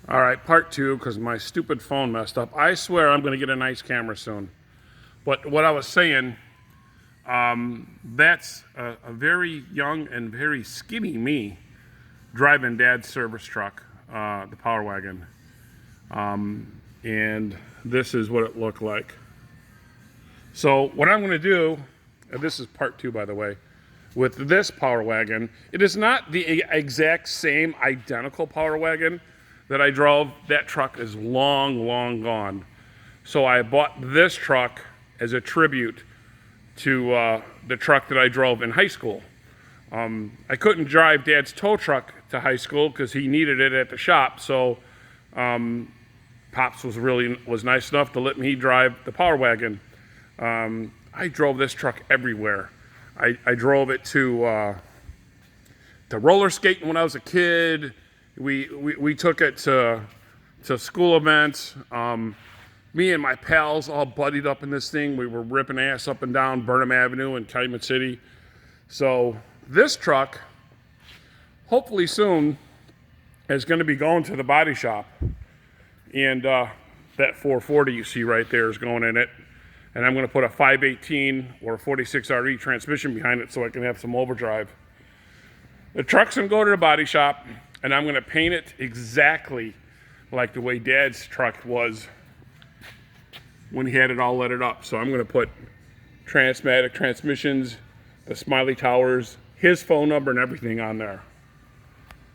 All right, part two, because my stupid phone messed up. I swear I'm going to get a nice camera soon. But what I was saying, that's a very young and very skinny me driving Dad's service truck, the Power Wagon. And this is what it looked like. So what I'm going to do, and this is part two, by the way, with this Power Wagon, it is not the exact same identical Power Wagon that I drove. That truck is long, long gone. So I bought this truck as a tribute to the truck that I drove in high school. I couldn't drive Dad's tow truck to high school because he needed it at the shop. So Pops was nice enough to let me drive the Power Wagon. I drove this truck everywhere. I drove it to roller skating when I was a kid. We took it to school events. Me and my pals all buddied up in this thing. We were ripping ass up and down Burnham Avenue in Calumet City. So this truck, hopefully soon, is going to be going to the body shop. And that 440 you see right there is going in it. And I'm going to put a 518 or a 46RE transmission behind it so I can have some overdrive. The truck's going to go to the body shop, and I'm going to paint it exactly like the way Dad's truck was when he had it all lettered up. So I'm going to put Transmatic transmissions, the Smiley Towers, his phone number, and everything on there.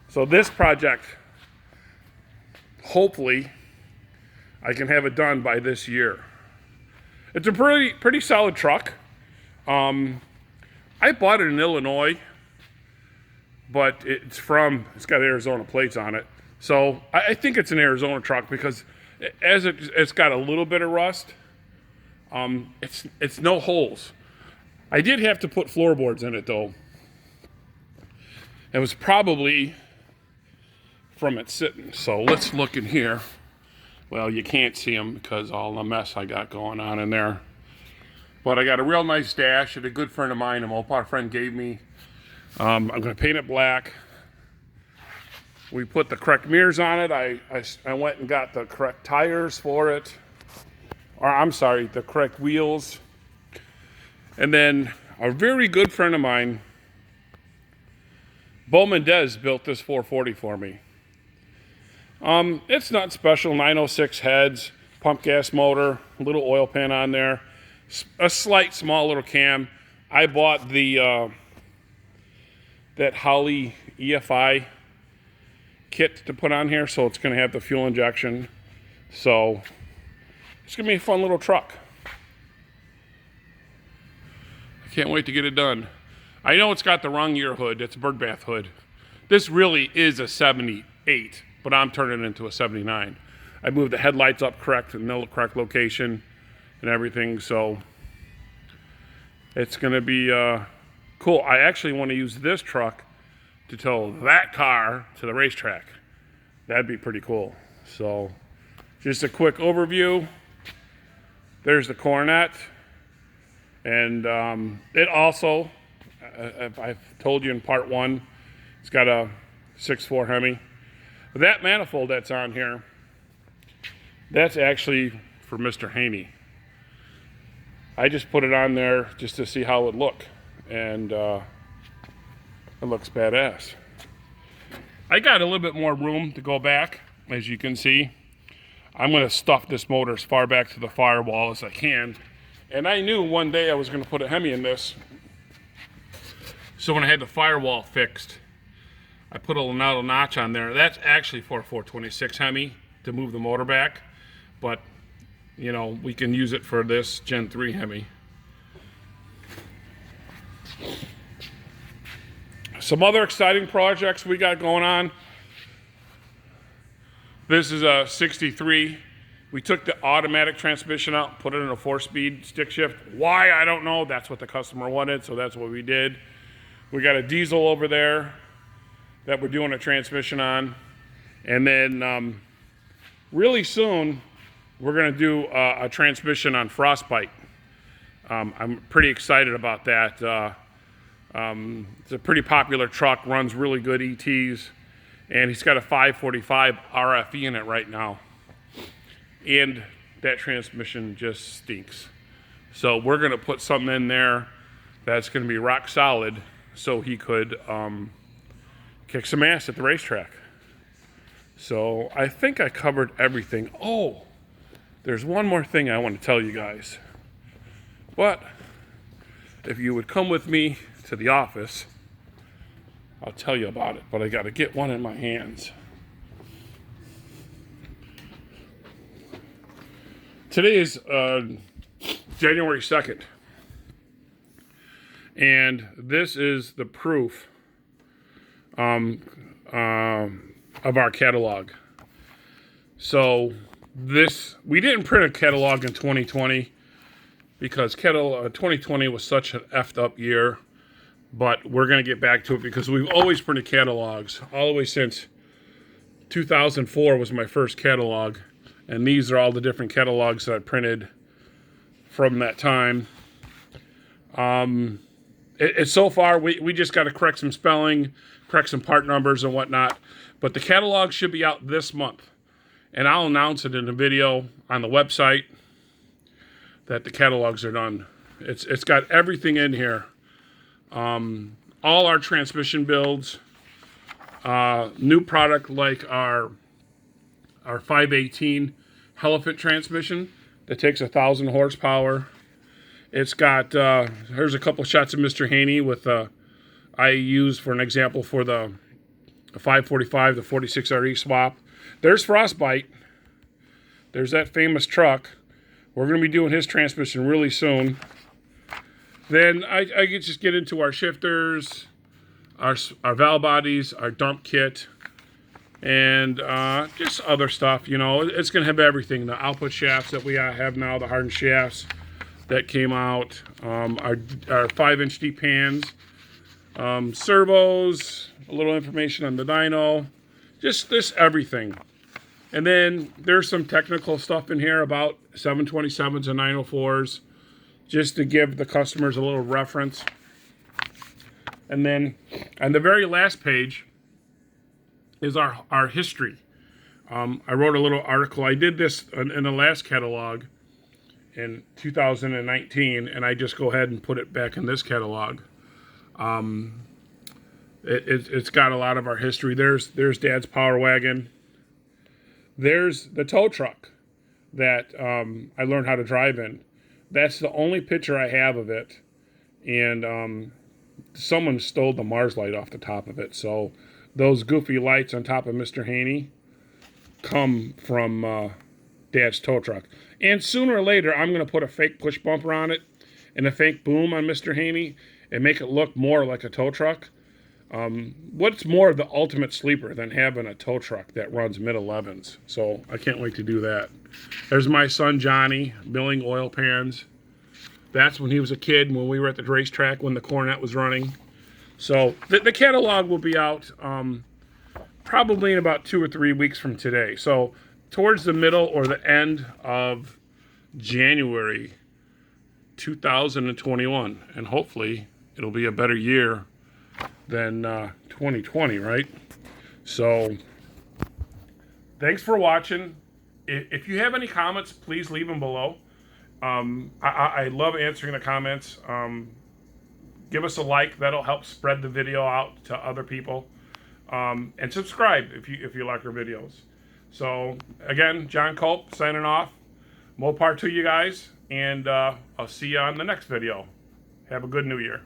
So this project, hopefully, I can have it done by this year. It's a pretty solid truck. I bought it in Illinois, but it's got Arizona plates on it. So I think it's an Arizona truck because as it's got a little bit of rust, it's no holes. I did have to put floorboards in it though. It was probably from it sitting. So let's look in here. Well, you can't see them because all the mess I got going on in there. But I got a real nice dash that a good friend of mine, a Mopar friend, gave me. I'm going to paint it black. We put the correct mirrors on it. I went and got the correct tires for it. Or I'm sorry, the correct wheels. And then a very good friend of mine, Bo Mendez, built this 440 for me. It's not special, 906 heads, pump gas motor, a little oil pan on there, a slight small little cam. I bought the that Holley EFI kit to put on here, so it's going to have the fuel injection. So it's going to be a fun little truck. I can't wait to get it done. I know it's got the wrong year hood. It's a birdbath hood. This really is a 78. But I'm turning it into a 79. I moved the headlights up correct in the correct location and everything, so it's going to be cool. I actually want to use this truck to tow that car to the racetrack. That'd be pretty cool. So just a quick overview. There's the Coronet, and it also, I've told you in part one, it's got a 6.4 Hemi. That manifold that's on here, that's actually for Mr. Haney. I just put it on there just to see how it would look, and it looks badass. I got a little bit more room to go back, as you can see. I'm going to stuff this motor as far back to the firewall as I can, and I knew one day I was going to put a Hemi in this, so when I had the firewall fixed, I put a little notch on there. That's actually for a 426 Hemi to move the motor back, but you know, we can use it for this Gen 3 Hemi. Some other exciting projects we got going on. This is a 63. We took the automatic transmission out, put it in a 4-speed stick shift. Why, I don't know. That's what the customer wanted, so that's what we did. We got a diesel over there that we're doing a transmission on. And then really soon, we're gonna do a transmission on Frostbite. I'm pretty excited about that. It's a pretty popular truck, runs really good ETs, And he's got a 545 RFE in it right now. And that transmission just stinks. So we're going to put something in there that's going to be rock solid so he could kick some ass at the racetrack. So I think I covered everything. Oh, there's one more thing I want to tell you guys. But if you would come with me to the office, I'll tell you about it. But I got to get one in my hands. Today is January 2nd. And this is the proof of our catalog. So we didn't print a catalog in 2020 because 2020 was such an effed up year, but we're going to get back to it because we've always printed catalogs all the way since 2004 was my first catalog, and these are all the different catalogs that I printed from that time. It's so far, we just got to correct some spelling, correct some part numbers and whatnot, but the catalog should be out this month. And I'll announce it in a video on the website that the catalogs are done. It's got everything in here. All our transmission builds, new product like our 518 Hellephant transmission that takes 1,000 horsepower. It's got, here's a couple shots of Mr. Haney with, I used for an example for the 545, the 46 RE swap. There's Frostbite. There's that famous truck. We're going to be doing his transmission really soon. Then I could just get into our shifters, our valve bodies, our dump kit, and just other stuff. You know, it's going to have everything. The output shafts that we have now, the hardened shafts that came out, our 5-inch deep pans, servos, a little information on the dyno, just everything. And then there's some technical stuff in here about 727s and 904s, just to give the customers a little reference. And then on the very last page is our history. I wrote a little article. I did this in the last catalog in 2019, and I just go ahead and put it back in this catalog. It's got a lot of our history. There's Dad's Power Wagon. There's the tow truck that I learned how to drive in. That's the only picture I have of it. And someone stole the Mars light off the top of it. So those goofy lights on top of Mr. Haney come from Dad's tow truck. And sooner or later, I'm going to put a fake push bumper on it and a fake boom on Mr. Haney and make it look more like a tow truck. What's more of the ultimate sleeper than having a tow truck that runs mid-11s? So I can't wait to do that. There's my son Johnny milling oil pans. That's when he was a kid, when we were at the racetrack, when the Cornet was running. So the catalog will be out probably in about 2 or 3 weeks from today. So towards the middle or the end of January 2021. And hopefully it'll be a better year than 2020, right? So thanks for watching. If you have any comments, please leave them below. I love answering the comments. Give us a like. That'll help spread the video out to other people. And subscribe if you like our videos. So again, John Culp signing off. More part to you guys, and I'll see you on the next video. Have a good new year.